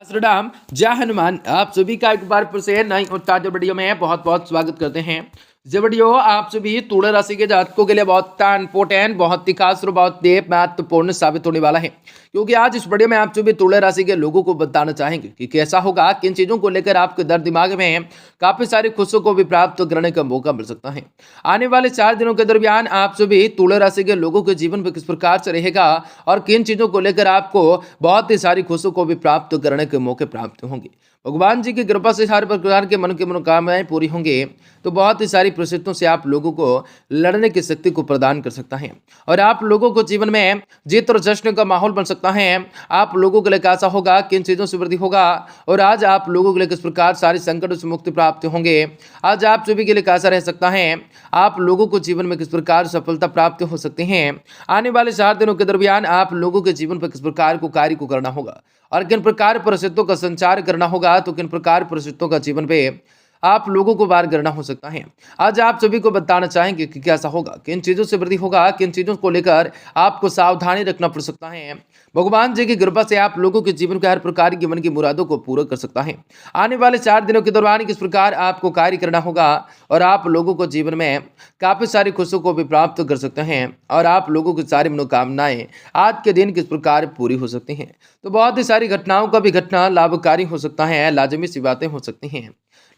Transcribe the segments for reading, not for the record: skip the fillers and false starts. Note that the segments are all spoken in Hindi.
श्री राम, जय हनुमान। आप सभी का एक बार फिर से नई और ताजा वीडियो में बहुत बहुत स्वागत करते हैं। ये वीडियो आप सभी तुला राशि के जातकों के लिए बहुत इंपॉर्टेंट, बहुत ही खास और बहुत ही महत्वपूर्ण साबित होने वाला है, क्योंकि आज इस वीडियो में आप सभी तुला राशि के लोगों को बताना चाहेंगे कि कैसा होगा, किन चीजों को लेकर आपके दर दिमाग में काफी सारी खुशियों को भी प्राप्त करने का मौका मिल सकता है। आने वाले 4 दिनों के दरमियान आप सभी तुला राशि के लोगों के जीवन पर किस प्रकार से रहेगा और किन चीजों को लेकर आपको बहुत ही सारी खुशियों को भी प्राप्त करने के मौके प्राप्त होंगे। भगवान जी की कृपा से हर प्रकार के मन की मनोकामनाएं पूरी होंगे, तो बहुत ही सारी परिस्थितियों से आप लोगों को लड़ने की शक्ति को प्रदान कर सकता है और आप लोगों को जीवन में जीत और जश्न का माहौल बन सकता है। आप लोगों के लिए कैसा होगा, किन चीजों से वृद्धि होगा और आज आप लोगों के लिए किस प्रकार सारी संकटों से मुक्ति प्राप्त होंगे, आज आप सभी के लिए कैसा रह सकता है, आप लोगों को जीवन में किस प्रकार सफलता प्राप्त हो सकते हैं। आने वाले 4 दिनों के दरमियान आप लोगों के जीवन पर किस प्रकार को कार्य को करना होगा और किन प्रकार परिस्थितियों का संचार करना होगा, तो किन प्रकार परिस्थितियों का जीवन पे आप लोगों को पार करना हो सकता है। आज आप सभी को बताना चाहेंगे कि कैसा होगा, किन चीजों से वृद्धि होगा, किन चीजों को लेकर आपको सावधानी रखना पड़ सकता है। भगवान जी की कृपा से आप लोगों के जीवन के हर प्रकार की मन की मुरादों को पूरा कर सकता है। आने वाले 4 दिनों के दौरान किस प्रकार आपको कार्य करना होगा और आप लोगों को जीवन में काफी सारी खुशियों को भी प्राप्त कर सकते हैं और आप लोगों की सारी मनोकामनाएं आज के दिन किस प्रकार पूरी हो सकती हैं। तो बहुत ही सारी घटनाओं का भी घटना लाभकारी हो सकता है, लाजमी सी बातें हो सकती हैं,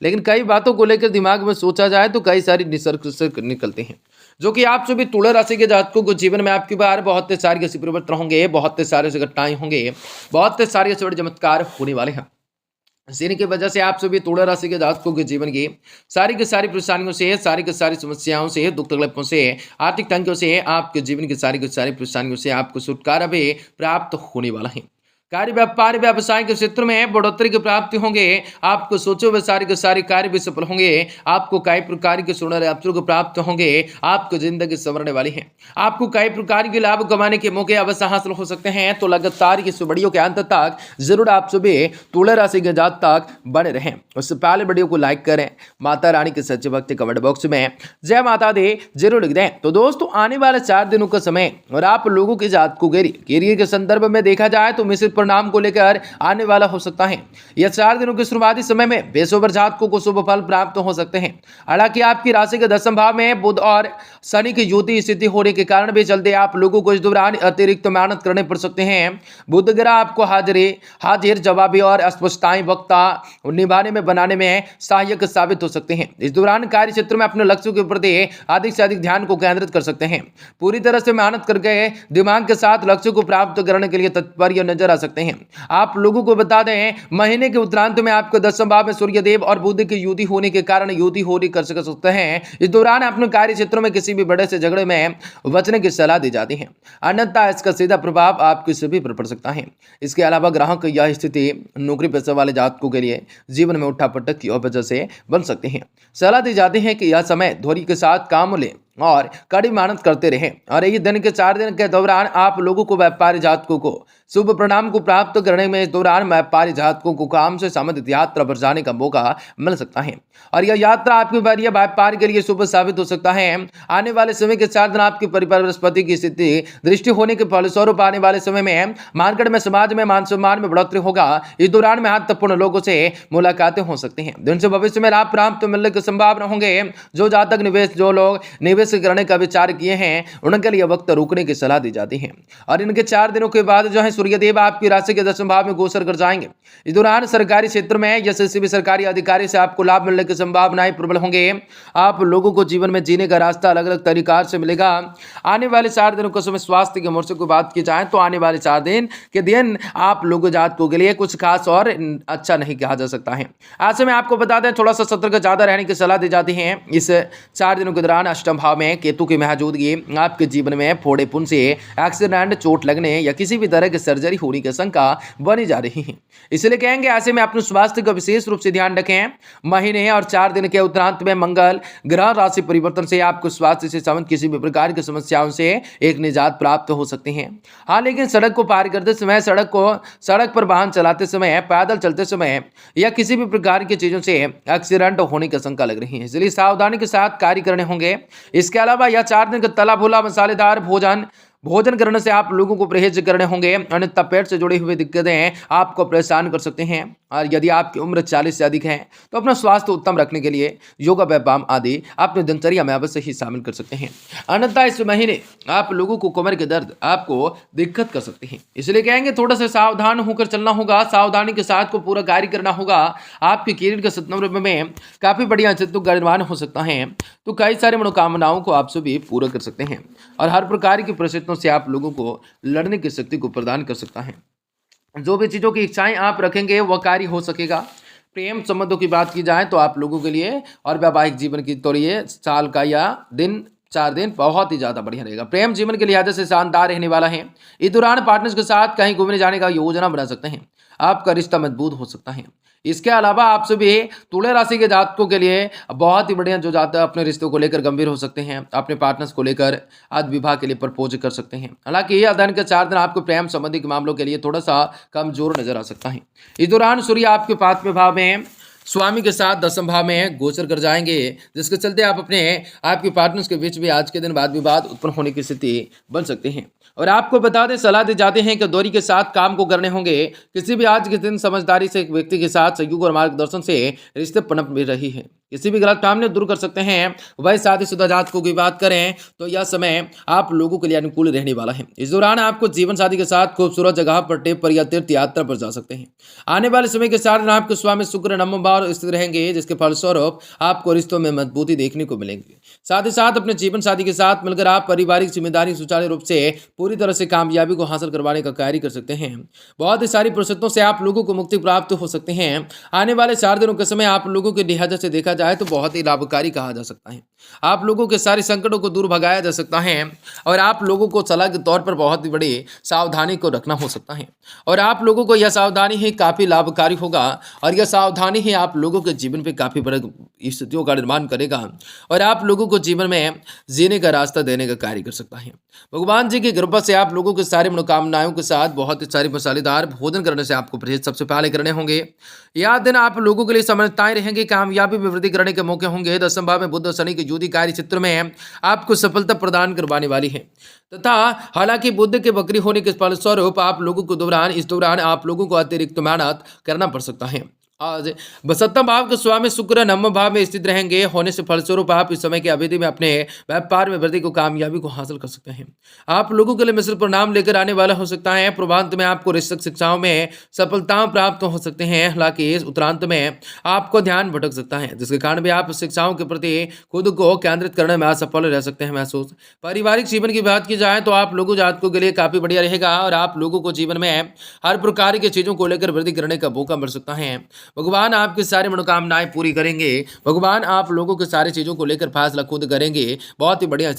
लेकिन कई बातों को लेकर दिमाग में सोचा जाए तो कई सारी निसर्ग से निकलते हैं, जो कि आप सभी तुला राशि के जातकों को जीवन में आपकी बार बहुत सारे ऐसे परिवर्तन होंगे, बहुत सारे ऐसे घटनाएं होंगे, बहुत सारे ऐसे बड़े चमत्कार होने वाले हैं। इसी की वजह से आप सभी तुला राशि के जातकों के जीवन की सारी परेशानियों से, सारी समस्याओं से, दुख तकलीफों से, आर्थिक तंगियों से, आपके जीवन की सारी परेशानियों से आपको छुटकारा भी प्राप्त होने वाला है। कार्य व्यापार व्यवसाय के क्षेत्र में बढ़ोतरी की प्राप्ति होंगे, आपको सोचे हुए सारे के सारे कार्य भी सफल होंगे, आपको कई प्रकार के सुनहरे अवसर को प्राप्त होंगे, आपको जिंदगी संवरने वाली है, आपको कई प्रकार के लाभ कमाने के मौके अवश्य हासिल हो सकते हैं। तो लगातार इस वीडियो के अंत तक जरूर आप सभी तुला राशि के जात तक बने रहें। उससे पहले वीडियो को लाइक करें, माता रानी के सच्चे भक्त कमेंट बॉक्स में जय माता दी जरूर लिख दें। तो दोस्तों, आने वाले 4 दिनों का समय और आप लोगों के जात को कैरियर के संदर्भ में देखा जाए तो मिश्रित परिणाम को लेकर आने वाला हो सकता है। यह 4 दिनों के शुरुआती समय में पेशेवर जातकों को शुभ फल प्राप्त हो सकते हैं। हालांकि आपकी राशि के 10वें भाव में बुध और शनि की युति स्थिति होने के कारण भी चलते आप लोगों को इस दौरान अतिरिक्त मेहनत करने पड़ सकते हैं। बुध ग्रह आपको हाजिर जवाबी और स्पष्टताएं वक्ता निभाने में बनाने में सहायक साबित हो सकते हैं। इस दौरान कार्य क्षेत्र में अपने लक्ष्यों के प्रति अधिक से अधिक ध्यान को केंद्रित कर सकते हैं। पूरी तरह से मेहनत करके दिमाग के साथ लक्ष्यों को प्राप्त करने के लिए तत्पर नजर आ सकते हैं। आप लोगों को बता दें, महीने के उत्तरांत में आपको 10वें भाव में सूर्यदेव और बुध की युति होने के कारण युति होरी कर सकते हैं। इस दौरान अपने कार्य क्षेत्रों में किसी भी बड़े से झगड़े में बचने की सलाह दी जाती है, अन्यथा इसका सीधा प्रभाव आपके सभी पर पड़ सकता है। इसके अलावा ग्रहों की यह स्थिति नौकरी पेशे वाले जातकों के लिए जीवन में उठापटक की वजह से बन सकती है। सलाह दी जाती है कि यह समय धैर्य के साथ काम लें और कड़ी मेहनत करते रहें और यही दिन के 4 दिन के दौरान आप लोगों को व्यापारी जातकों को शुभ परिणाम को प्राप्त करने में इस दौरान व्यापारी जातकों को काम से संबंधित यात्रा पर जाने का मौका मिल सकता है और यह यात्रा आपके बारी व्यापार के लिए शुभ साबित हो सकता है। आने वाले समय के 4 दिन आपकी परिवार बृहस्पति की स्थिति दृष्टि होने के फलस्वरूप आने वाले समय में मार्केट में, समाज में मान सम्मान में बढ़ोतरी होगा। इस दौरान महत्वपूर्ण लोगों से मुलाकातें हो सकती हैं। दिन से भविष्य में लाभ प्राप्त मिलने की संभावना होंगे। जो जातक जो लोग निवेश करने का विचार किए हैं उनके लिए वक्त रुकने की सलाह दी जाती है और इनके 4 दिनों के बाद जो है सूर्यदेव आपकी राशि के 10वें भाव में गोचर कर जाएंगे। इस दौरान सरकारी क्षेत्र में या किसी भी सरकारी अधिकारी से आपको लाभ मिलने की संभावनाएं प्रबल होंगे। आप लोगों को जीवन में जीने का रास्ता अलग अलग तरीका से मिलेगा। आने वाले 4 दिनों के समय स्वास्थ्य के मोर्चे की बात की जाए तो आने वाले 4 दिन के दिन आप लोगों जातकों के लिए कुछ खास और अच्छा नहीं कहा जा सकता है। ऐसे में आपको बता दें, थोड़ा सा सतर्क ज्यादा रहने की सलाह दी जाती है। इस 4 दिनों के दौरान अष्टम भाव में केतु की मौजूदगी आपके जीवन में फोड़े पुन से एक्सीडेंट, चोट लगने या किसी भी तरह की सर्जरी होने की शंका बनी जा रही है। इसलिए कहेंगे ऐसे में अपने स्वास्थ्य का विशेष रूप से ध्यान रखें। महीने और 4 दिन के उत्तरांत में मंगल ग्रह राशि परिवर्तन से आपको स्वास्थ्य से संबंधित किसी भी प्रकार की समस्याओं से एक निजात प्राप्त हो सकती है। हाँ, लेकिन सड़क को पार करते समय, सड़क पर वाहन चलाते समय, पैदल चलते समय या किसी भी प्रकार की चीजों से एक्सीडेंट होने की शंका लग रही है, इसलिए सावधानी के साथ कार्य करने होंगे। इसके अलावा यह 4 दिन का तला भुना मसालेदार भोजन भोजन करने से आप लोगों को परहेज करने होंगे, अन्यथा पेट से जुड़ी हुई दिक्कतें आपको परेशान कर सकते हैं। और यदि आपकी उम्र 40 से अधिक है तो अपना स्वास्थ्य उत्तम रखने के लिए योगा, व्यायाम आदि अपने दिनचर्या में अवश्य ही शामिल कर सकते हैं। अन्यथा इस महीने आप लोगों को कमर के दर्द आपको दिक्कत कर सकते हैं, इसलिए कहेंगे थोड़ा सा सावधान होकर चलना होगा, सावधानी के साथ को पूरा कार्य करना होगा। आपके करियर के संदर्भ में काफी बढ़िया अस्तित्व का निर्माण हो सकता है, तो कई सारी मनोकामनाओं को आप सभी पूरा कर सकते हैं और हर प्रकार की परिस्थितियों से आप लोगों को लड़ने की शक्ति को प्रदान कर सकता है। जो भी चीज़ों की इच्छाएं आप रखेंगे वह कार्य हो सकेगा। प्रेम संबंधों की बात की जाए तो आप लोगों के लिए और वैवाहिक जीवन की तो ये साल का या दिन 4 दिन बहुत ही ज़्यादा बढ़िया रहेगा। प्रेम जीवन के लिहाज से शानदार रहने वाला है। इस दौरान पार्टनर्स के साथ कहीं घूमने जाने का योजना बना सकते हैं, आपका रिश्ता मजबूत हो सकता है। इसके अलावा आप सभी तुला राशि के जातकों के लिए बहुत ही बढ़िया जो जातक अपने रिश्तों को लेकर गंभीर हो सकते हैं, अपने पार्टनर्स को लेकर आज विवाह के लिए प्रपोज कर सकते हैं। हालांकि ये अध्ययन के 4 दिन आपको प्रेम संबंधी के मामलों के लिए थोड़ा सा कमजोर नजर आ सकता है। इस दौरान सूर्य आपके 5वें भाव में स्वामी के साथ 10वें भाव में गोचर कर जाएंगे, जिसके चलते आपके पार्टनर्स के बीच भी आज के दिन वाद विवाद उत्पन्न होने की स्थिति बन सकती है। और आपको बता दें, सलाह दी जाती है कि दोहरी के साथ काम को करने होंगे। किसी भी आज के दिन समझदारी से एक व्यक्ति के साथ सहयोग और मार्गदर्शन से रिश्ते पनप भी रही है, किसी भी गलत फहमी दूर कर सकते हैं। वही शादीशुदा जातकों की बात करें तो यह समय आप लोगों के लिए अनुकूल रहने वाला है। इस दौरान आपको जीवन साथी के साथ खूबसूरत जगह पर टेप पर या तीर्थ यात्रा पर जा सकते हैं। आने वाले समय के 4 दिन आपके स्वामी शुक्र नवम भाव स्थित रहेंगे, जिसके फलस्वरूप आपको रिश्तों में मजबूती देखने को मिलेंगी। साथ ही साथ अपने जीवन साथी के साथ मिलकर आप पारिवारिक जिम्मेदारी सुचारू रूप से पूरी तरह से कामयाबी को हासिल करवाने का कार्य कर सकते हैं। बहुत ही सारी परिस्थितियों से आप लोगों को मुक्ति प्राप्त हो सकते हैं। आने वाले 4 दिनों के समय आप लोगों के लिहाजा से देखा जाए तो बहुत ही लाभकारी कहा जा सकता है। आप लोगों के सारे संकटों को दूर भगाया जा सकता है और आप लोगों को सलाह के तौर पर बहुत ही बड़ी सावधानी को रखना हो सकता है। और आप लोगों को यह सावधानी ही काफ़ी लाभकारी होगा और यह सावधानी ही आप लोगों के जीवन पे काफ़ी बड़े स्थितियों का निर्माण करेगा और आप लोगों को जीवन में जीने का रास्ता देने का कार्य कर सकता है। भगवान जी की कृपा से आप लोगों के सारी मनोकामनाओं के साथ बहुत ही सारी मसालेदार भोजन करने से आपको परहेज सबसे पहले करने होंगे। यह दिन आप लोगों के लिए समझताएं रहेंगे, कामयाबी में वृद्धि करने के मौके होंगे। 10वें भाव में बुध और शनि की युति कार्य क्षेत्र में आपको सफलता प्रदान करवाने वाली है तथा हालांकि बुध के वक्री होने के फलस्वरूप आप लोगों को इस दौरान आप लोगों को अतिरिक्त मेहनत करना पड़ सकता है। आज 7वें भाव के स्वामी शुक्र 9वें भाव में स्थित रहेंगे होने से फलस्वरूप आप इस समय की अवधि में अपने व्यापार में वृद्धि को कामयाबी को हासिल कर सकते हैं। आप लोगों के लिए मिश्र परिणाम लेकर आने वाला हो सकता है। पूर्वांत में आपको ऋषिक शिक्षाओं में सफलताएं प्राप्त हो सकते हैं, हालांकि इस उत्तरांत में आपको ध्यान भटक सकता है, जिसके कारण भी आप शिक्षाओं के प्रति खुद को केंद्रित करने में असफल रह सकते हैं महसूस। पारिवारिक जीवन की बात की जाए तो आप लोगों जातकों के लिए काफी बढ़िया रहेगा और आप लोगों को जीवन में हर प्रकार की चीजों को लेकर वृद्धि करने का मौका मिल सकता है। भगवान आपकी सारी मनोकामनाएं पूरी करेंगे। भगवान आप लोगों के सारी चीजों को लेकर फैसला खुद करेंगे। बहुत ही बढ़िया।